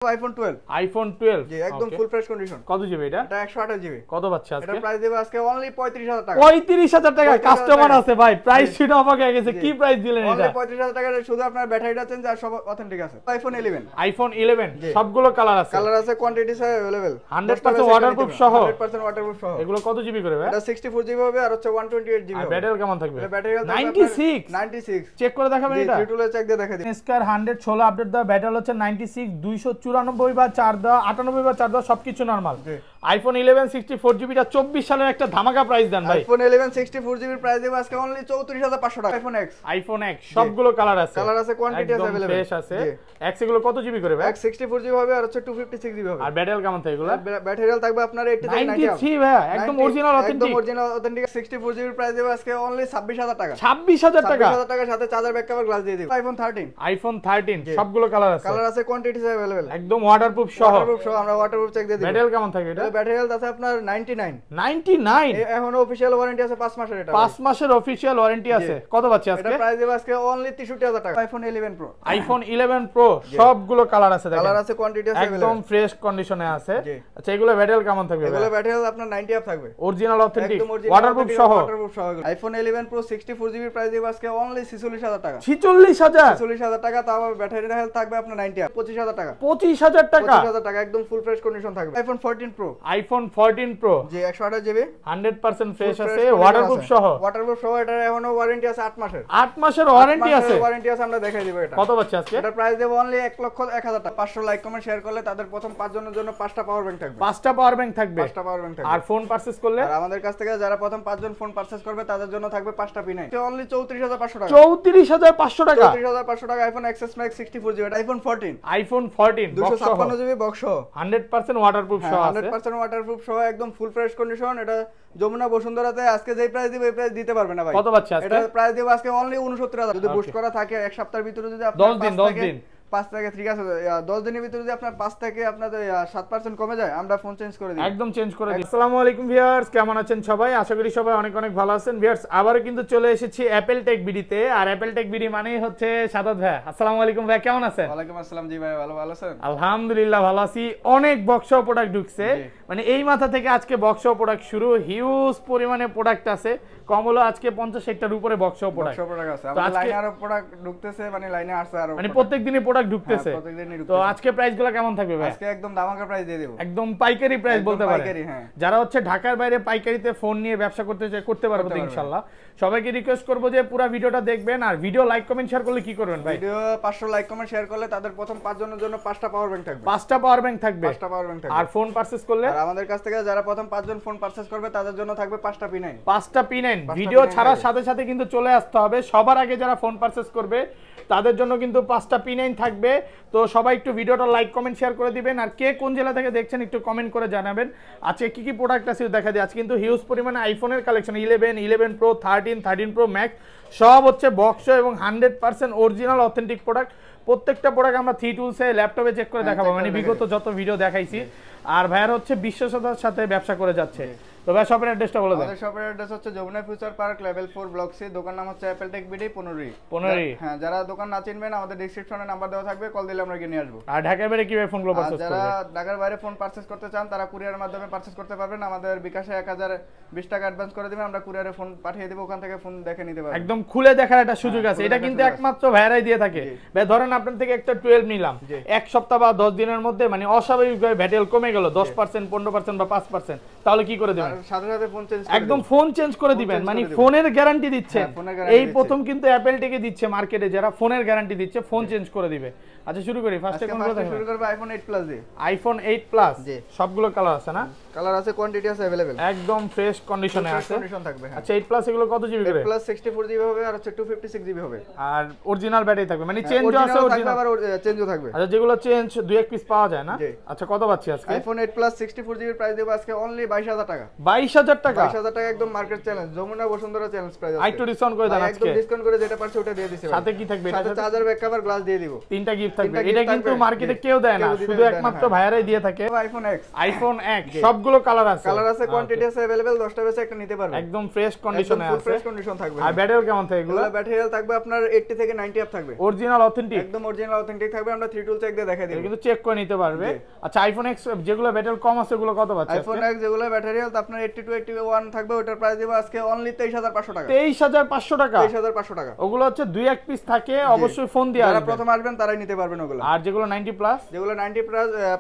IPhone 12 জি একদম full fresh condition. কত GB এটা? এটা 128 জিবি। কত পাচ্ছে আজকে? এটা প্রাইস দেব আজকে অনলি 35000 টাকা। 35000 টাকা কাস্টমার আছে ভাই, প্রাইস শুনে অবাক হয়ে গেছে। কি প্রাইস দিলেন এটা? অনলি 35000 টাকা, শুধু আপনার ব্যাটারিটা চেঞ্জ আর সব অথেন্টিক আছে। আইফোন 11 সবগুলো কালার আছে কোয়ান্টিটি সব अवेलेबल 100% ওয়াটারপ্রুফ সহ। 100% ওয়াটারপ্রুফ সহ। এগুলো কত জিবি করে ভাই? এটা 64 জিবি হবে আর হচ্ছে 128 জিবি হবে। ব্যাটারি কেমন থাকবে? ব্যাটারি 96 চেক করে দেখাবেন এটা? জি টুলে চেক দিয়ে দেখাই দিই। স্কয়ার 116 আপডেট দাও, ব্যাটারি হচ্ছে 96, 294 বা 4 দাও, 98 বা 4 দাও, সবকিছু নরমাল। আইফোন 11 64 জিবি টা 24 সালের একটা ধামাকা প্রাইস দেন ভাই। আইফোন 11 64 জিবি প্রাইস দেব আজকে অনলি 34500 টাকা। আইফোন X সবগুলো কালার আছে কোয়ান্টিটি আছে अवेलेबल ফ্রেশ আছে। X এগুলো কত জিবি করে ভাই? X 64 জিবি হবে আর হচ্ছে 256 জিবি হবে। আর ব্যাটারি কেমন থাকবে এগুলো? ব্যাটারি থাকবে আপনার 93 ভাই, একদম অরিজিনাল অথেন্টিক 64 জিবি প্রাইস দেব আজকে অনলি 26000 টাকা। 26000 টাকার সাথে চার্জার ব্যাক কভার গ্লাস দিয়ে দেব। আইফোন 13 সবগুলো কালার আছে কোয়ান্টিটি আছে अवेलेबल, একদম ওয়াটারপ্রুফ সহ। আমরা ওয়াটারপ্রুফ চেক দিয়ে দেব। ব্যাটারি কেমন থাকবে এটা? ব্যাটারি হেলথ আছে আপনার 99 এখন অফিশিয়াল ওয়ারেন্টি আছে 5 মাসের। এটা 5 মাসের অফিশিয়াল ওয়ারেন্টি আছে। কত পাচ্ছি আজকে? এটা প্রাইস দেব আজকে অনলি 63000 টাকা। আইফোন 11 প্রো সবগুলো কালার আছে, দেখেন কালার আছে কোয়ান্টিটি আছে একদম ফ্রেশ কন্ডিশনে আছে। আচ্ছা এগুলো ব্যাটারি কেমন থাকবে? এগুলো ব্যাটারি আপনার 90 আপ থাকবে, অরিজিনাল অথেন্টিক ওয়াটারপ্রুফ সহ। আইফোন 11 প্রো 64 জিবি প্রাইস দেব আজকে অনলি 46000 টাকা। 46000 টাকা, তাও ব্যাটারি হেলথ থাকবে আপনার 90 আপ। 25000 টাকা। 25000 টাকা একদম ফুল ফ্রেশ কন্ডিশন থাকবে। আইফোন 14 প্রো জি 128 জিবি 100% ফ্রেশ আছে ওয়াটারপ্রুফ সহ। এটা এখনো ওয়ারেন্টি আছে 8 মাসের। 8 মাসের ওয়ারেন্টি আছে আমরা দেখাই দিব। এটা কত পাচ্ছে আজকে? এটা প্রাইস দেব অনলি 1,01,000 টাকা। 500 লাইক কমেন্ট শেয়ার করলে তাদের প্রথম 5 জনের জন্য 5টা পাওয়ার ব্যাংক থাকবে। 5টা পাওয়ার ব্যাংক থাকবে। আর ফোন পারচেজ করলে আর আমাদের কাছ থেকে যারা প্রথম 5 জন ফোন পারচেজ করবে তাদের জন্য থাকবে 5টা পিন। অনলি 34500 টাকা। 34500 টাকা। 34500 টাকা iPhone XS Max 64 GB. IPhone 14 256 GB box 100% waterproof সহ আছে। 100% ওয়াটারপ্রুফ সহ একদম ফুল ফ্রেশ কন্ডিশন। এটা যমুনা বসুন্ধরাতে আজকে যেই প্রাইস দিবে এই প্রাইস দিতে পারবে না ভাই। কত পাচ্ছে আজকে? এটা প্রাইস দেব আজকে অনলি 69000। যদি বুস্ট করা থাকে এক সপ্তাহের ভিতরে, যদি আপনি 10 দিন 5 থেকে ঠিক আছে 10 দিনের ভিতরে যদি আপনার 5 থেকে আপনাদের 7% কমে যায়, আমরা ফোন চেঞ্জ করে দিই, একদম চেঞ্জ করে দিই। আসসালামু আলাইকুম ভিউয়ার্স, কেমন আছেন সবাই? আশা করি সবাই অনেক অনেক ভালো আছেন। ভিউয়ার্স আবারো কিন্তু চলে এসেছি অ্যাপল টেক বিডিতে। আর অ্যাপল টেক বিডি মানেই হচ্ছে সাদাত ভাই। আসসালামু আলাইকুম ভাই, কেমন আছেন? ওয়ালাইকুম আসসালাম জি ভাই, ভালো আছেন? আলহামদুলিল্লাহ ভালো আছি। অনেক বক্স প্রোডাক্ট ঢুকছে, মানে এই মাথা থেকে আজকে বক্স প্রোডাক্ট শুরু। হিউজ পরিমাণে প্রোডাক্ট আছে, কম হলো আজকে 50-60টার উপরে বক্স প্রোডাক্ট আছে। আমাদের লাইনে আরো প্রোডাক্ট ঢুকতেছে, মানে লাইনে আসছে আরো, মানে প্রত্যেকদিনই প্রোডাক্ট ঢুকতেছে। তো আজকে প্রাইসগুলো কেমন থাকবে ভাই? আজকে একদম ধামাকা প্রাইস দিয়ে দেব, একদম পাইকারি প্রাইস বলতে পারেন। যারা হচ্ছে ঢাকার বাইরে পাইকারিতে ফোন নিয়ে ব্যবসা করতে চায় করতে পারবে তো ইনশাআল্লাহ। সবাইকে রিকোয়েস্ট করব যে পুরো ভিডিওটা দেখবেন। আর ভিডিও লাইক কমেন্ট শেয়ার করলে কি করবেন ভাই? ভিডিও 500 লাইক কমেন্ট শেয়ার করলে তাদের প্রথম 5 জনের জন্য 5টা পাওয়ার ব্যাংক থাকবে। 5টা পাওয়ার ব্যাংক থাকবে। আর ফোন পারচেজ করলে আর আমাদের কাছ থেকে যারা প্রথম 5 জন ফোন পারচেজ করবে তাদের জন্য থাকবে 5টা P9। 5টা P9 ভিডিও ছাড়ার সাথে সাথে কিন্তু চলে আসতে হবে। সবার আগে যারা ফোন পারচেজ করবে তাদের জন্য কিন্তু 5টা P9 থাকবে। তো সবাই একটু ভিডিওটা লাইক কমেন্ট শেয়ার করে দিবেন। আর কে কোন জেলা থেকে দেখছেন একটু কমেন্ট করে জানাবেন। আজকে কি কি প্রোডাক্ট আছে দেখা যায়। আজকে কিন্তু হিউজ পরিমাণে আইফোনের কালেকশন 11 প্রো 13 প্রো ম্যাক্স সব হচ্ছে বক্স এবং 100% অরিজিনাল অথেন্টিক প্রোডাক্ট। প্রত্যেকটা প্রোডাক্ট আমরা 3 টুলসে ল্যাপটপে চেক করে দেখাবো, মানে বিগত যত ভিডিও দেখাইছি। আর ভাইয়ার হচ্ছে বিশ্বস্ততার সাথে ব্যবসা করে যাচ্ছে। তো ভাই শপের অ্যাড্রেসটা বলে দেন। আমাদের শপের অ্যাড্রেস হচ্ছে Jamuna future park level 4 block C. দোকান নাম হচ্ছে অ্যাপল টেক বিডি 15 হ্যাঁ, যারা দোকান না চিনবেন আমাদের ডেসক্রিপশনে নাম্বার দেওয়া থাকবে, কল দিলে আমরা গিয়ে নিয়ে আসবো। আর ঢাকার বাইরে কিভাবে ফোনগুলো পারচেজ করবে? যারা ঢাকার বাইরে ফোন পারচেজ করতে চান তারা কুরিয়ারের মাধ্যমে পারচেজ করতে পারবেন। আমাদের বিকাশে 1020 টাকা অ্যাডভান্স করে দিবেন, আমরা কুরিয়ারে ফোন পাঠিয়ে দেব, ওখান থেকে ফোন দেখে নিতে পারবেন। একদম খুলে দেখার একটা সুযোগ আছে। এটা কিন্তু একমাত্র ভাইরাই দিয়ে থাকে। ভাই ধরেন আপনার থেকে একটা 12 নিলাম, এক সপ্তাহ বা 10 দিনের মধ্যে মানে অস্বাভাবিকভাবে ভ্যাটেল কমে গেল 10% 15% বা 5%, তাহলে কি করে দেবেন? সাথে সাথে ফোন চেঞ্জ একদম ফোন চেঞ্জ করে দিবেন, মানে ফোনের গ্যারান্টি দিচ্ছে। এই প্রথম কিন্তু অ্যাপল টেকে দিচ্ছে মার্কেটে, যারা ফোনের গ্যারান্টি দিচ্ছে ফোন চেঞ্জ করে দিবে। আচ্ছা শুরু করি। ফার্স্টে কোনগুলো দেখব? শুরু করব আইফোন 8 প্লাস দিয়ে। আইফোন 8 প্লাস সবগুলো কালার আছে না? কালার আছে, কোয়ান্টিটি আছে अवेलेबल, একদম ফ্রেশ কন্ডিশনে আছে। কন্ডিশন থাকবে। আচ্ছা 8 প্লাস এগুলো কত জিবি করে? 8 প্লাস 64 জিবি হবে আর হচ্ছে 256 জিবি হবে। আর অরিজিনাল ব্যাটারি থাকবে, মানে চেঞ্জও আছে, অরিজিনাল আবার চেঞ্জও থাকবে। আচ্ছা যেগুলো চেঞ্জ দুই এক পিস পাওয়া যায় না? আচ্ছা কত পাচ্ছি আজকে? আইফোন 8 প্লাস 64 জিবি প্রাইস দেব আজকে অনলি 22000 টাকা। 22000 টাকা? 22000 টাকা একদম market challenge, Jamuna Bashundhara challenge price আছে। একটু ডিসকাউন্ট করে দেন আজকে। একদম ডিসকাউন্ট করে যেটা পারছে ওটা দিয়ে দিছি। সাথে কি থাকবে? সাথে চার্জার ব্যাক কভার গ্লাস দিয়ে দিব। তিনটা গিফট থাকবে। এটা কিন্তু মার্কেটে কেউ দেয় না, শুধু একমাত্র ভাইয়ারাই দিয়ে থাকে। আইফোন X সবগুলো কালার আছে, কোয়ান্টিটি আছে अवेलेबल, 10টা বেশি একটা নিতে পারবেন। একদম ফ্রেশ কন্ডিশনে আছে, ফ্রেশ কন্ডিশন থাকবে। আর ব্যাটারি কেমন থাকবে এগুলো? ব্যাটারি থাকবে আপনার 80 থেকে 90 আপ থাকবে। অরিজিনাল অথেন্টিক, একদম অরিজিনাল অথেন্টিক থাকবে। আমরা 3 টুল চেক দিয়ে দেখাই দেব, কিন্তু চেক করে নিতে পারবে। আচ্ছা আইফোন X যেগুলো ব্যাটারি কম আছে ওগুলো কত পাচ্ছে? আইফোন X যেগুলো ব্যাটারি হেলথ আপনার 80 to 81 থাকবে, ওটার প্রাইস দেব আজকে অনলি 23500 টাকা। 23500 টাকা? 23500 টাকা। ওগুলো হচ্ছে 2-1 পিস থাকে, অবশ্যই ফোন দিয়ে আসবেন, যারা প্রথম আসবেন তারাই নিতে পারবেন ওগুলো। আর যেগুলো 90 প্লাস, যেগুলো 90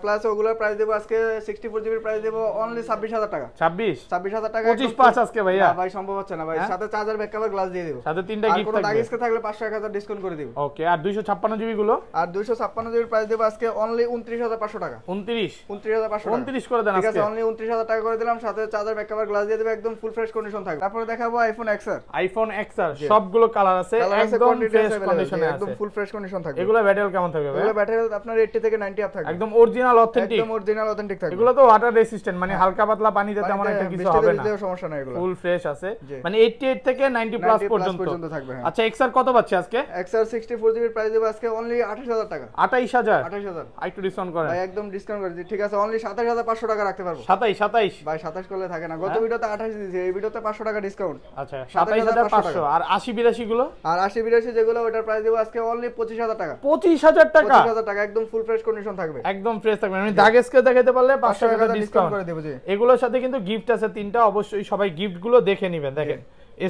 প্লাস ওগুলোর প্রাইস দেব আজকে 64 জিবি প্রাইস দেব অনলি 26000 টাকা। 26000 টাকা। 25 পাঁচ আজকে ভাইয়া? না ভাই সম্ভব হচ্ছে না ভাই, সাথে চার্জার ব্যাক কভার গ্লাস দিয়ে দেব, সাথে তিনটা গিফট থাকবে। আর কোনো দাগিসকে থাকলে 500-1000 ডিসকাউন্ট করে দেব। ওকে, আর 256 জিবি গুলো? আর 256 জিবি প্রাইস দেব আজকে অনলি 29500 টাকা। 29500 29 করে দেন আজকে। ঠিক আছে, অনলি 29000 টাকা করে দিলাম, সাথে চার্জার ব্যাক কভার গ্লাস দিয়ে দেব, একদম ফুল ফ্রেশ কন্ডিশন থাকবে। তারপরে দেখাবো আইফোন XR। আইফোন XR সবগুলো কালার আছে, একদম ফ্রেশ কন্ডিশনে আছে, একদম ফুল ফ্রেশ কন্ডিশন থাকবে। এগুলো ব্যাটারি কেমন থাকবে ভাই? এগুলো ব্যাটারি আপনার 80 থেকে 90 আপ থাকবে, একদম অরিজিনাল অথেন্টিক, একদম অরিজিনাল অথেন্টিক থাকবে। এগুলো তো ওয়াটার রেসিস্ট্যান্ট, মানে হালকা পাতলা পানিতে তেমন একটা কিছু হবে না, সমস্যা নাই, এগুলো ফুল ফ্রেশ আছে, মানে 88 থেকে 90 প্লাস পর্যন্ত থাকবে। আচ্ছা XR কত পাচ্ছে আজকে? XR 64 জিবি প্রাইস দেব আজকে অনলি 28000 টাকা। 28000 একটু ডিসকাউন্ট করেন ভাই, একদম ডিসকাউন্ট করে দিই। ঠিক আছে, অনলি 27500 টাকা রাখতে পারবো। 27 ভাই 27 করলে থাকে না, গত ভিডিওতে 28 দিয়েছি, এই ভিডিওতে 500 টাকা ডিসকাউন্ট। আচ্ছা 27500। আর 8082 গুলো? আর 8082 যেগুলো ওটার প্রাইস দেব আজকে অনলি 25000 টাকা। 25000 টাকা? 25000 টাকা, একদম ফুল ফ্রেশ কন্ডিশন থাকবে, একদম ফ্রেশ থাকবে, মানে দাগেসকে দেখাতে পারলে 500 টাকা ডিসকাউন্ট করে দেব। জি, এগুলোর সাথে কিন্তু গিফট আছে তিনটা, অবশ্যই সবাই গিফট গুলো দেখে নেবেন। দেখেন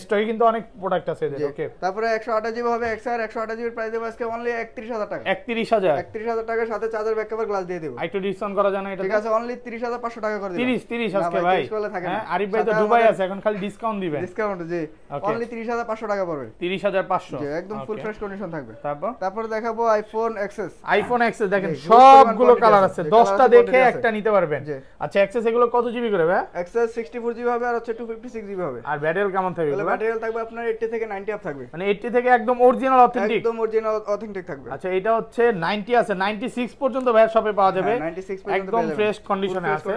স্টকে কিন্তু অনেক প্রোডাক্ট আছে এদের। ওকে, তারপরে 128 জিবি হবে XR, 128 জিবি প্রাইস দেব আজকে অনলি 31000 টাকা। 31000 টাকার সাথে চার্জার ব্যাক কভার গ্লাস দিয়ে দেব। একটু ডিসকাউন্ট করা যায় না এটা? ঠিক আছে, অনলি 30500 টাকা করে দিলাম। 30 আজকে ভাই। হ্যাঁ, আরিফ ভাই তো দুবাই আছে, এখন খালি ডিসকাউন্ট দিবেন। ডিসকাউন্ট জি, অনলি 30500 টাকা পড়বে। 30500 জি, একদম ফুল ফ্রেশ কন্ডিশন থাকবে। তারপর দেখাবো আইফোন XS। আইফোন XS দেখেন সবগুলো কালার আছে, 10টা দেখে একটা নিতে পারবেন। আচ্ছা XS এগুলো কত জিবি করে ভাই? XS 64 জিবি হবে, আর হচ্ছে 256 জিবি হবে। আর ব্যাটারি কেমন থাকবে? ব্যাটারি থাকবে আপনার 80 থেকে 90 আপ থাকবে, মানে 80 থেকে একদম অরিজিনাল অথেন্টিক, একদম অরিজিনাল অথেন্টিক থাকবে। আচ্ছা এটা হচ্ছে 90 আছে, 96 পর্যন্ত ভাইয়ের শপে পাওয়া যাবে, 96 পর্যন্ত একদম ফ্রেশ কন্ডিশনে আছে।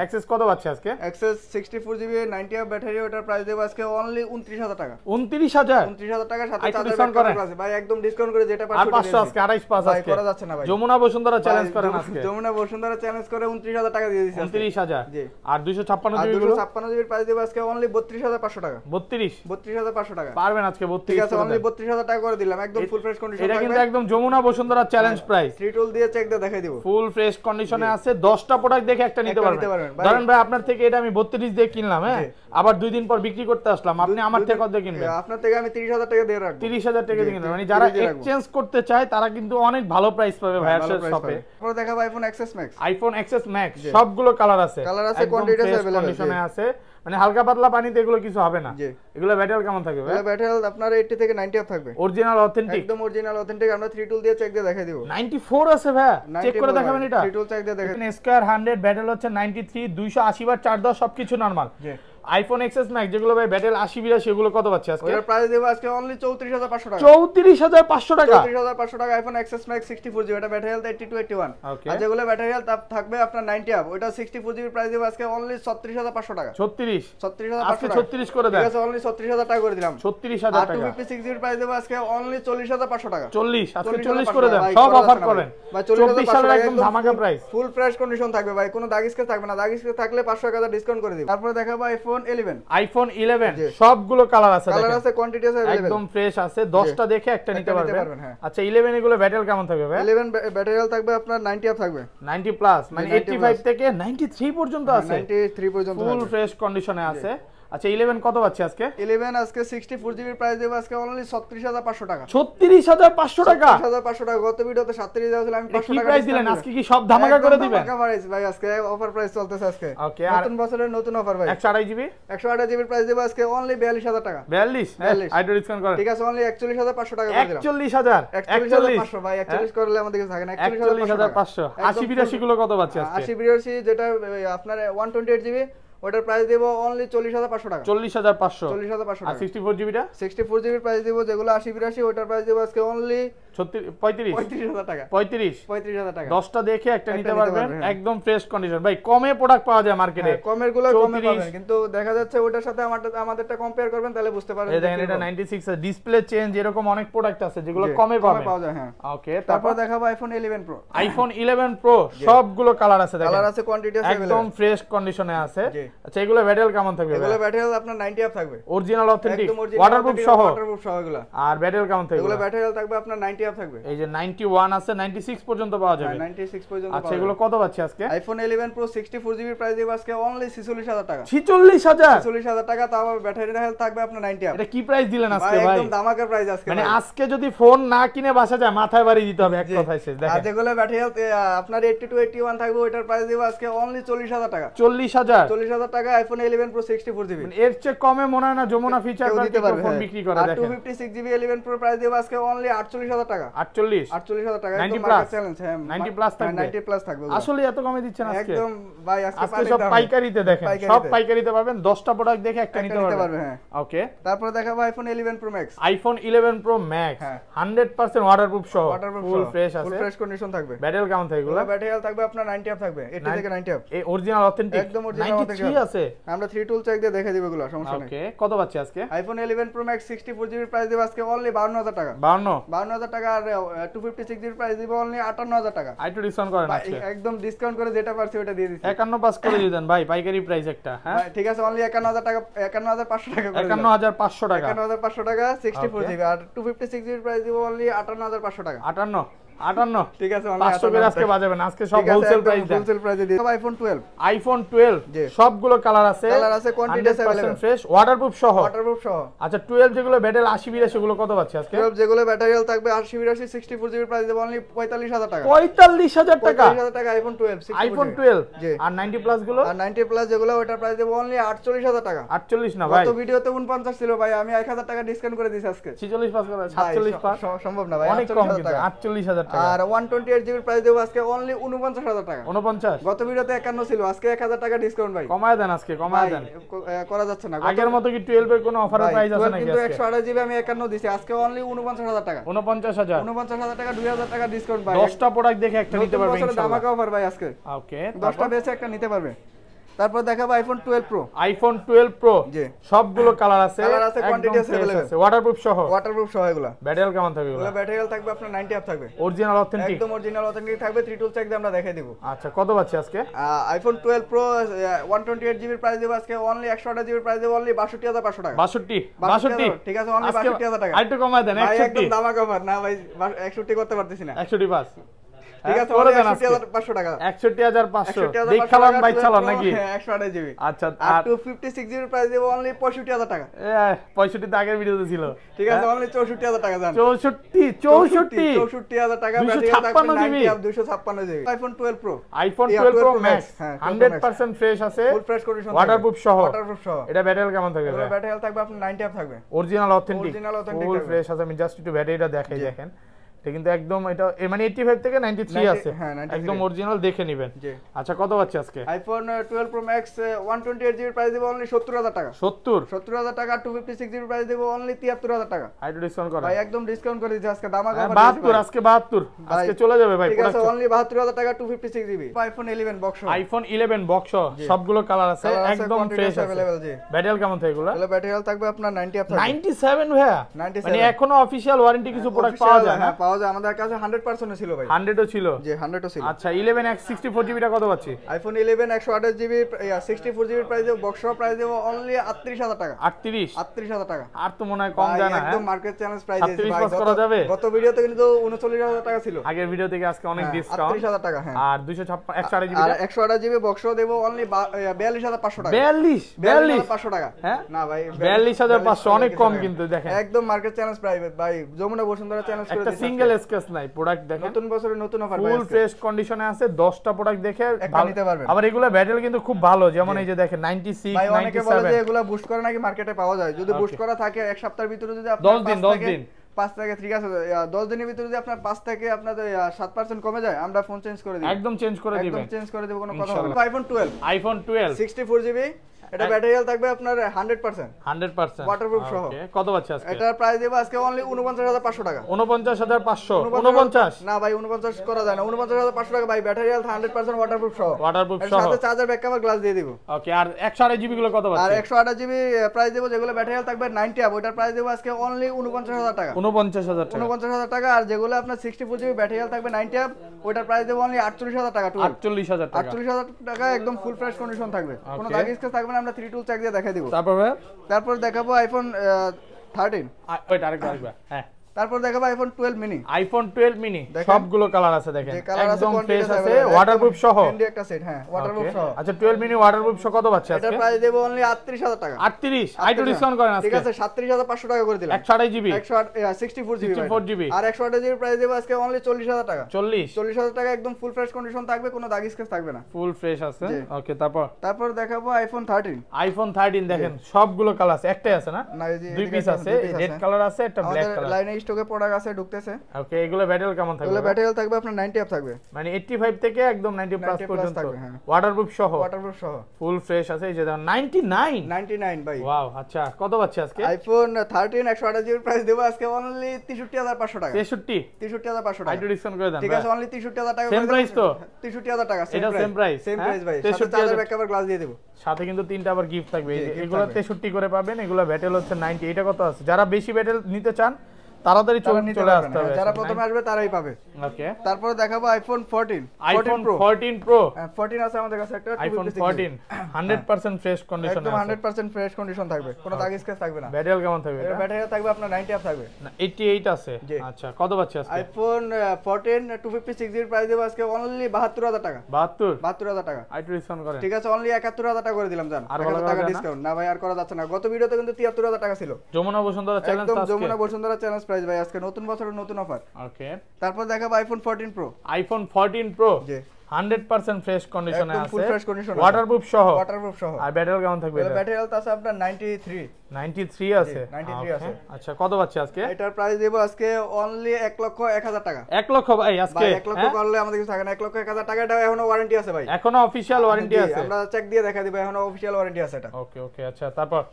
XS কত পাচ্ছে আজকে? XS 64 জিবি 90 আপ ব্যাটারি, ওটার প্রাইস দেব আজকে অনলি 29000 টাকা। 29000 টাকা, সাথে চার্জার ব্যাক কভার আছে ভাই, একদম ডিসকাউন্ট করে যেটা পাচ্ছেন। আর 500 আজকে 285 আজকে করা যাচ্ছে না ভাই। যমুনা বসুন্ধরা চ্যালেঞ্জ করেন আজকে, যমুনা বসুন্ধরা চ্যালেঞ্জ করে 29000 টাকা দিয়ে দিয়েছি। 29000 জি। আর 256 জিবি গুলো? 256 জিবির প্রাইস দেব আজকে অনলি 32500 টাকা। 32500 টাকা পারবেন আজকে? 32 ঠিক আছে, অনলি 32000 টাকা করে দিলাম, একদম ফুল ফ্রেশ কন্ডিশন। এটা কিন্তু একদম যমুনা বসুন্ধরা চ্যালেঞ্জ প্রাইস, 3 টুল দিয়ে চেক দিয়ে দেখাই দিব, ফুল ফ্রেশ কন্ডিশনে আছে। 10টা প্রোডাক্ট দেখে একটা নিতে পারবেন। ধরেন ভাই আপনার থেকে এটা আমি 32 দিয়ে কিনলাম, হ্যাঁ, আবার 2 দিন পর বিক্রি করতে আসলাম, আপনি আমার থেকে কত দিয়ে কিনবেন? আপনার থেকে আমি 30000 টাকা দিয়ে রাখবো। 30000 টাকা দিয়ে কিনবেন, মানে যারা এক্সচেঞ্জ করতে চায় তারা কিন্তু অনেক ভালো প্রাইস পাবে ভাইয়ার শপে। তারপর দেখাবো iPhone XS Max। IPhone XS Max সবগুলো কালার আছে, কোয়ান্টিটি আছে अवेलेबल কন্ডিশনে আছে, মানে হালকা পাতলা পানিতে এগুলো কিছু হবে না। এগুলো ব্যাটারি কেমন থাকবে ভাই? ব্যাটারি আপনার 80 থেকে 90 আপ থাকবে, অরিজিনাল অথেন্টিক, একদম অরিজিনাল অথেন্টিক। আমরা 3 টুল দিয়ে চেক দিয়ে দেখাই দিব। 94 আছে ভাই, চেক করে দেখাবেন এটা? 3 টুল চেক দিয়ে দেখাই। স্কয়ার 100 ব্যাটারি হচ্ছে 93, 280 বার চার্জ দাও, সবকিছু নরমাল। আইফোন XS Max যেগুলো ভাই ব্যাটারি 80 সেগুলো কত পাচ্ছে আজকে? ওটার প্রাইস দেব আজকে অনলি 34500 টাকা। 34500 টাকা? 34500 টাকা আইফোন XS Max 64 জিবি, এটা ব্যাটারি হেলথ 80 to 81। আর যেগুলো ব্যাটারি হেলথ থাকবে আপনার 90 আপ, ওটা 64 জিবি প্রাইস দেব আজকে অনলি 36500 টাকা। 36500 আজকে 36 করে দেন। ঠিক আছে, অনলি 36000 টাকা করে দিলাম। 36000 টাকা। 256 জিবি প্রাইস দেব আজকে অনলি 40500 টাকা। 40 আজকে 40 করে দেন, সব অফার করেন ভাই। 24000 একদম ধামাকা প্রাইস, ফুল ফ্রেশ কন্ডিশন থাকবে ভাই, কোনো দাগ স্কেচ থাকবে না, দাগ স্কেচ থাকলে 500 টাকা ডিসকাউন্ট করে দিব। তারপর দেখাবো আইফোন 11। আইফোন 11 সবগুলো কালার আছে, কালার আছে, কোয়ান্টিটি আছে अवेलेबल, একদম ফ্রেশ আছে, 10টা দেখে একটা নিতে পারবেন। আচ্ছা 11 এগুলো ব্যাটারি কেমন থাকবে ভাই? 11 ব্যাটারি হেলথ থাকবে আপনার 90 আপ থাকবে, 90 প্লাস, মানে 85 থেকে 93 পর্যন্ত আছে, 93 পর্যন্ত ফুল ফ্রেশ কন্ডিশনে আছে। আচ্ছা 11 কত পাচ্ছে আজকে? 11 আজকে 64 জিবি প্রাইস দেব আজকে অনলি 36500 টাকা। 36500 টাকা? 36500 টাকা, গত ভিডিওতে 37 দেওয়া ছিল, আমি 500 টাকা প্রাইস দিলেন, আজকে কি সব ধামাকা করে দিবেন? ধামাকা প্রাইস ভাই, আজকে অফার প্রাইস চলতেছে আজকে। ওকে, নতুন বছরের নতুন অফার ভাই। 128 জিবি? 128 জিবি প্রাইস দেব আজকে অনলি 42000 টাকা। 42 আইডো ডিসকাউন্ট করে। ঠিক আছে, অনলি 41500 টাকা করে দিলাম। 41500 ভাই, 41 করলে আমাদের কাছে থাকে না। 41500 80 82 গুলো কত পাচ্ছে আজকে? 80 82 যেটা আপনার 128 জিবি ওটার প্রাইস দেব অনলি 40500 টাকা। 40500 40500 টাকা। আর 64 জিবিটা 64 জিবির প্রাইস দেব যেগুলো 80 82 ওটার প্রাইস দেব আজকে অনলি 35000 টাকা। 35000 টাকা। 10টা দেখে একটা নিতে পারবেন, একদম ফ্রেশ কন্ডিশন। ভাই কমে প্রোডাক্ট পাওয়া যায় মার্কেটে, কমের গুলো কমে পাবেন, কিন্তু দেখা যাচ্ছে ওটার সাথে আমাদেরটা কম্পেয়ার করবেন তাহলে বুঝতে পারবেন। এই দেখেন এটা 96 এর ডিসপ্লে চেঞ্জ, এরকম অনেক প্রোডাক্ট আছে যেগুলো কমে পাওয়া যায়। হ্যাঁ ওকে, তারপর দেখাবো আইফোন 11 প্রো। আইফোন 11 প্রো সবগুলো কালার আছে, দেখেন কালার আছে, কোয়ান্টিটি আছে, একদম ফ্রেশ কন্ডিশনে আছে। আচ্ছা এগুলো ব্যাটারি কেমন থাকবে? এগুলো ব্যাটারি আপনার 90 আপ থাকবে, অরিজিনাল অথেন্টিক ওয়াটারপ্রুফ সহ। ওয়াটারপ্রুফ সহ এগুলো। আর ব্যাটারি কেমন থাকবে? এগুলো ব্যাটারি থাকবে আপনার 90 আপ থাকবে। এই যে 91 আছে, 96 পর্যন্ত পাওয়া যাবে। 96 পর্যন্ত। আচ্ছা এগুলো কত পাচ্ছি আজকে? আইফোন 11 প্রো 64 জিবি প্রাইস দেব আজকে অনলি 46000 টাকা। 46000 টাকা, তাও ব্যাটারি হেলথ থাকবে আপনার 90 আপ। এটা কি প্রাইস দিলেন আজকে ভাই? একদম ধামাকা প্রাইস আজকে। মানে আজকে যদি ফোন না কিনে বাসা যায় মাথায় বাড়ি দিতে হবে, এক কথায় শেষ। দেখেন আর যেগুলো ব্যাটারি হেলথ আপনার 82 81 থাকবে, ওটার প্রাইস দেব আজকে অনলি 40000 টাকা। 40000 টাকা আইফোন 11 প্রো 64 জিবি। মানে এর চেয়ে কমে মনে হয় না যমুনা ফিচার পার্কে ফোন বিক্রি করে। আর দেখেন 256 জিবি 11 প্রো প্রাইস দেব আজকে অনলি 48000 টাকা। 48000 টাকা। 90 একদম প্লাস মার্কেট চ্যালেঞ্জ। হ্যাঁ 90 প্লাস থাকবে। 90 প্লাস থাকবে। আসলে এত কমে দিচ্ছেন আজকে? একদম ভাই আজকে সব পাইকারিতে দেখেন, সব পাইকারিতে পাবেন। 10টা প্রোডাক্ট দেখে একটা নিতে পারবেন। হ্যাঁ ওকে, তারপর দেখাবো iPhone 11 pro max. IPhone 11 pro max 100% waterproof সহ, ফুল ফ্রেশ আছে, ফুল ফ্রেশ কন্ডিশন থাকবে। ব্যাটারি কেমন থাকবে? এগুলো ব্যাটারি হেলথ থাকবে আপনার 90 আপ থাকবে, 80 থেকে 90 আপ। এই অরিজিনাল অথেন্টিক একদম অরিজিনাল 93 আছে। আমরা 3 টুল চেক দিয়ে দেখে দিব এগুলো, সমস্যা নেই। ওকে, কত পাচ্ছি আজকে? IPhone 11 pro max 64 GB price দেব আজকে অনলি 52000 টাকা। 52000 টাকা। আর 256 জিবি প্রাইস দিব অনলি 58000 টাকা। আইটু ডিসকাউন্ট করেন আজকে? একদম ডিসকাউন্ট করে যেটা পারছি ওটা দিয়ে দিচ্ছি। 51 পাস করে দিবেন ভাই, পাইকারি প্রাইস একটা। হ্যাঁ ঠিক আছে, অনলি 51000 টাকা, 51500 টাকা করে। 51500 টাকা। 51500 টাকা 64 জিবি। আর 256 জিবি প্রাইস দিব অনলি 58500 টাকা। 58 ঠিক আছে, 500 করে আজকে বাজাবেন। আজকে সব হোলসেল প্রাইস দেন। হোলসেল প্রাইসে দিই। আইফোন 12। আইফোন 12 সবগুলো কালার আছে, কোয়ান্টিটি আছে अवेलेबल, ফ্রেশ ওয়াটারপ্রুফ সহ। সহ। আচ্ছা 12 যেগুলো ব্যাটারি 80 82 সেগুলো কত পাচ্ছি আজকে? 12 যেগুলো ব্যাটারি হেলথ থাকবে 80 82 64 জিবি প্রাইস দেব অনলি 45000 টাকা। 45000 টাকা। 45000 টাকা আইফোন 12 আইফোন 12। আর 90 প্লাস গুলো? আর 90 প্লাস যেগুলো ওটার প্রাইস দেব অনলি 48000 টাকা। 48 না ভাই, গত ভিডিওতে 49 ছিল ভাই, আমি 1000 টাকা ডিসকাউন্ট করে দিয়েছি আজকে। 46 পাস করে 47 পাস সম্ভব না ভাই, অনেক কম কিন্তু 48000 টাকা। আর 128 জিবি প্রাইস দেব আজকে অনলি 49000 টাকা। 49 গত ভিডিওতে 51 ছিল, আজকে 1000 টাকা ডিসকাউন্ট ভাই। কমায় দেন আজকে, কমায় দেন। করা যাচ্ছে না। আগের মতো কি 12 এর কোনো অফারের প্রাইস আছে নাকি? কিন্তু 128 জিবি আমি 51 দিছি, আজকে অনলি 49000 টাকা। 49000 টাকা, 2000 টাকা ডিসকাউন্ট ভাই। 10টা প্রোডাক্ট দেখে একটা নিতে পারবেন ইনশাআল্লাহ। ধামাকা অফার ভাই আজকে। ওকে, 10টা বেচে একটা নিতে পারবে। তারপর দেখাবো আইফোন 12 প্রো। আইফোন 12 প্রো সবগুলো কালার আছে, কোয়ান্টিটি আছে अवेलेबल, ওয়াটারপ্রুফ সহ। এগুলো। ব্যাটারি কেমন থাকবে? এগুলো ব্যাটারি হেলথ থাকবে আপনার 90 আপ থাকবে, অরিজিনাল অথেন্টিক। একদম অরিজিনাল অথেন্টিক থাকবে। 3 টুল চেক দিয়ে আমরা দেখাই দেব। আচ্ছা কত পাচ্ছি আজকে? আইফোন 12 প্রো 128 জিবি প্রাইস দেব আজকে অনলি 128 জিবি প্রাইস দেব অনলি 62500 টাকা। 62 ঠিক আছে, অনলি 62000 টাকা। আরেকটু কমায় দেন। 61 একদম ধামাকা অফার না ভাই, 61 করতে পারতেছি না। 61 পাস ঠিক আছে, 61500 টাকা। 61500 দেখালাম ভাই, চালান নাকি? 128 জিবি। আচ্ছা, আর 256 জিবি প্রাইস দেব অনলি 65000 টাকা। 65 তো আগের ভিডিওতে ছিল। ঠিক আছে, অনলি 64000 টাকা জান। 64000 টাকা ব্যাটারি থাকবে 90 up 256 GB. IPhone 12 pro. IPhone 12 pro max 100% fresh আছে, ফুল ফ্রেশ কন্ডিশন, ওয়াটারপ্রুফ সহ। এটা ব্যাটারি কেমন থাকবে? ব্যাটারি হেলথ থাকবে আপনার 90 আপ থাকবে, অরিজিনাল অথেন্টিক, ফুল ফ্রেশ আছে। আমি জাস্ট একটু ব্যাটারিটা দেখাই, দেখেন এটা কিন্তু একদম, এটা মানে 85 থেকে 93 আছে, একদম অরিজিনাল, দেখে নেবেন। আচ্ছা কত পাচ্ছি আজকে? IPhone 12 pro max 128 GB price দেব অনলি 70000 টাকা। 70000 টাকা। 256 জিবি প্রাইস দেব অনলি 73000 টাকা। আইটু ডিসকাউন্ট করা ভাই, একদম ডিসকাউন্ট করে দিচ্ছি আজকে, দামাকা অফার। 72 আজকে 72 আজকে চলে যাবে ভাই। ঠিক আছে, অনলি 72000 টাকা 256 GB. IPhone 11 box. IPhone 11 box সবগুলো কালার আছে, একদম ফ্রেশ আছে। ব্যাটারি কেমন থাকে এগুলো? ব্যাটারি হেলথ থাকবে আপনার 90 আপ থাকবে। 97 ভাইয়া, মানে এখনো অফিশিয়াল ওয়ারেন্টি কিছু প্রোডাক্ট পাওয়া যায়? হ্যাঁ পাওয়া যায়, আমাদের কাছে 100% ছিল ভাই। 100 ছিল? জি 100 ছিল। আচ্ছা 11x 64 জিবিটা কত পাচ্ছি? আইফোন 11 128 জিবি 64 জিবি প্রাইস দেব, বক্স প্রাইস দেব অনলি 38000 টাকা। 38000 টাকা। আর তো মনে হয় কম জানা, একদম মার্কেট চ্যালেঞ্জ প্রাইস আছে ভাই। করা যাবে? গত ভিডিওতে কিন্তু 39000 টাকা ছিল, আগের ভিডিও থেকে আজকে অনেক ডিসকাউন্ট। 38000 টাকা। হ্যাঁ, আর 256 128 জিবি, আর 128 জিবি বক্স দেব অনলি 42500 টাকা। 42500 টাকা? হ্যাঁ না ভাই, 42500 অনেক কম কিন্তু, দেখেন একদম মার্কেট চ্যালেঞ্জ প্রাইস ভাই। যমুনা বসুন্ধরা চ্যালেঞ্জ করে দিয়েছে, একটা সিঙ্গেল স্কেচ নাই প্রোডাক্ট, দেখেন নতুন বছরের নতুন অফার, ফুল ফ্রেশ কন্ডিশনে আছে। 10টা প্রোডাক্ট দেখে ভালো নিতে পারবেন। আবার এগুলা ব্যাটারি কিন্তু খুব ভালো, যেমন এই যে দেখেন 96 ভাই, অনেকে বলে যে এগুলা বুস্ট করে নাকি মার্কেটে পাওয়া যায়। যদি বুস্ট করা থাকে এক সপ্তাহের ভিতরে যদি আপনার 10 দিন 5 থেকে ঠিক আছে 10 দিনের ভিতরে যদি আপনার 5 থেকে আপনার 7% কমে যায় আমরা ফোন চেঞ্জ করে দিই, একদম চেঞ্জ করে দিবেন, একদম চেঞ্জ করে দেব, কোনো কথা হবে না। আইফোন 12 64GB, এটা ব্যাটারি হেলথ থাকবে আপনার 100% ওয়াটারপ্রুফ সহ। কত পাচ্ছে আজকে? এটার প্রাইস দেব আজকে অনলি 49500 টাকা। 49500? 49 না ভাই 49 করা যায় না, 49500 টাকা ভাই, ব্যাটারি হেলথ 100% ওয়াটারপ্রুফ সহ, এর সহ সাথে চার্জার ব্যাক কভার গ্লাস দিয়ে দিব। ওকে, আর 128GB গুলো কত পাচ্ছে? আর 128GB প্রাইস দেব, যেগুলো ব্যাটারি হেলথ থাকবে 90 আপ, ওটার প্রাইস দেব আজকে অনলি 49000 টাকা। 49000 টাকা। আর যেগুলো আপনার 64GB ব্যাটারি হেলথ থাকবে 90 আপ, ওটার প্রাইস দেব অনলি 48000 টাকা। 48000 টাকা, 48000 টাকা, একদম ফুল ফ্রেশ কন্ডিশন থাকবে, কোনো দাগ স্ক্র্যাচ থাকবে না। আমরা 3 টুল চেক দিয়ে দেখাই দিব। তারপর দেখাবো আইফোন 13, ওইটা আরেকবার। হ্যাঁ, তারপর দেখাবো আইফোন 12 মিনি। আইফোন 12 মিনি সবগুলো কালার আছে, দেখেন একদম ফ্রেশ আছে, ওয়াটারপ্রুফ সহ, একটা সেট। হ্যাঁ, ওয়াটারপ্রুফ সহ। আচ্ছা, 12 মিনি ওয়াটারপ্রুফ সহ কত পাচ্ছে আজকে? এটা প্রাইস দেব অনলি 38000 টাকা। 38? আইটু ডিসকাউন্ট করেন আজকে? ঠিক আছে, 37500 টাকা করে দিলাম। 128GB 64GB আর 128GB প্রাইস দেব আজকে অনলি 40000 টাকা। 40000 টাকা, একদম ফুল ফ্রেশ কন্ডিশন থাকবে, কোনো দাগ স্ক্র্যাচ থাকবে না, ফুল ফ্রেশ আছে। ওকে, তারপর দেখাবো আইফোন 13। আইফোন 13 দেখেন সবগুলো কালার আছে, একটাই আছে না? দুই পিস আছে, রেড কালার আছে, একটা ব্ল্যাক কালার। লাইনে স্টকে প্রোডাক্ট আছে, ঢুকতেছে। ওকে, এগুলো ব্যাটারি কেমন থাকবে? এগুলো ব্যাটারি থাকবে আপনার 90 আপ থাকবে, মানে 85 থেকে একদম 90 প্লাস পর্যন্ত থাকবে। হ্যাঁ, ওয়াটারপ্রুফ সহ, ফুল ফ্রেশ আছে। এই যে 99 ভাই। ওয়াও, আচ্ছা কত পাচ্ছে আজকে? আইফোন 13 128GB প্রাইস দেব আজকে অনলি 63500 টাকা। 63500 টাকা, আইটু ডিসকাউন্ট করে দেন। ঠিক আছে, অনলি 63000 টাকা। সেম প্রাইস তো? 63000 টাকা, এটা সেম প্রাইস ভাই। সাথে চার্জার ব্যাক কভার গ্লাস দিয়ে দেব, সাথে কিন্তু 3টা আবার গিফট থাকবে। এগুলো 63 করে পাবেন, এগুলো ব্যাটেল হচ্ছে 90। এটা কত আছে? যারা বেশি ব্যাটেল নিতে চান তাড়াতাড়ি চলে আসতে হবে, যারা প্রথমে আসবে তারাই পাবে। ওকে, তারপর দেখাবো আইফোন 14 Pro। 14 আছে আমাদের কাছে একটা, আইফোন 14 100% ফ্রেশ কন্ডিশন আছে, একদম 100% ফ্রেশ কন্ডিশন থাকবে, কোনো দাগ স্ক্র্যাচ থাকবে না। ব্যাটারি কেমন থাকবে? এটা ব্যাটারি থাকবে আপনার 90 আপ থাকবে না, 88 আছে। আচ্ছা, কত পাচ্ছে আজকে? আইফোন 14 256GB প্রাইস দেব আজকে অনলি 72000 টাকা। 72000 টাকা, আইটু ডিসকাউন্ট করেন। ঠিক আছে, অনলি 71000 টাকা করে দিলাম। জান, 1000 টাকা ডিসকাউন্ট না ভাই, আর করা যাচ্ছে না। গত ভিডিওতে কিন্তু 73000 টাকা ছিল। যমুনা বসুন্ধরা চ্যালেঞ্জ আজকে, একদম যমুনা বসুন্ধরা চ্যালেঞ্জ প্রাইস ভাই, আজকে নতুন বছরের নতুন অফার। ওকে, তারপর দেখাবো iPhone 14 Pro। IPhone 14 Pro 100% fresh কন্ডিশনে আছে, ফুল ফ্রেশ কন্ডিশন, ওয়াটারপ্রুফ সহ। আর ব্যাটারি কেমন থাকবে? ব্যাটারি হেলথ আছে আপনার 93 আছে। 93 আছে। আচ্ছা, কত পাচ্ছে আজকে? এটার প্রাইস দেব আজকে অনলি 1,01,000 টাকা। 1 লক্ষ ভাই আজকে? 1 লক্ষ করলে আমাদের কিছু থাকে না। 1,01,000 টাকা, এটা এখনো ওয়ারেন্টি আছে ভাই, এখনো অফিশিয়াল ওয়ারেন্টি আছে। আমরা চেক দিয়ে দেখা দিব, এখনো অফিশিয়াল ওয়ারেন্টি আছে এটা। ওকে, আচ্ছা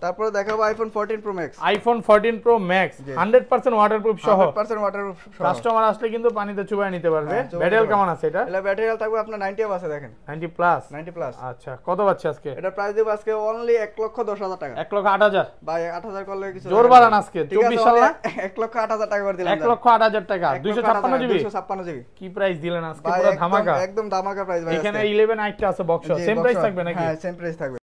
তারপর দেখাবো iPhone 14 Pro Max। IPhone 14 Pro Max 100% waterproof সহ, 100% ওয়াটারপ্রুফ সহ। কাস্টমার আসলে কিন্তু পানিতে চুবায় নিতে পারবে। ব্যাটারি কেমন আছে এটা? এটা ব্যাটারি হেলথ থাকবে আপনার 90 আপ আছে, দেখেন 90 প্লাস। আচ্ছা, কত পাচ্ছে আজকে? এটা প্রাইস দেব আজকে অনলি 1,10,000 টাকা। 1,08,000 ভাই, 8000 করলে কিছু জোর বাড়ান আজকে। 24 সাল না, 1,08,000 টাকা করে দিলাম। 1,08,000 টাকা, 256 256GB। কি প্রাইস দিলেন আজকে? পুরো ধামাকা, একদম ধামাকা প্রাইস ভাই। এখানে 11 আইটা আছে বক্স, সেম প্রাইস থাকবে নাকি? হ্যাঁ, সেম প্রাইস থাকবে।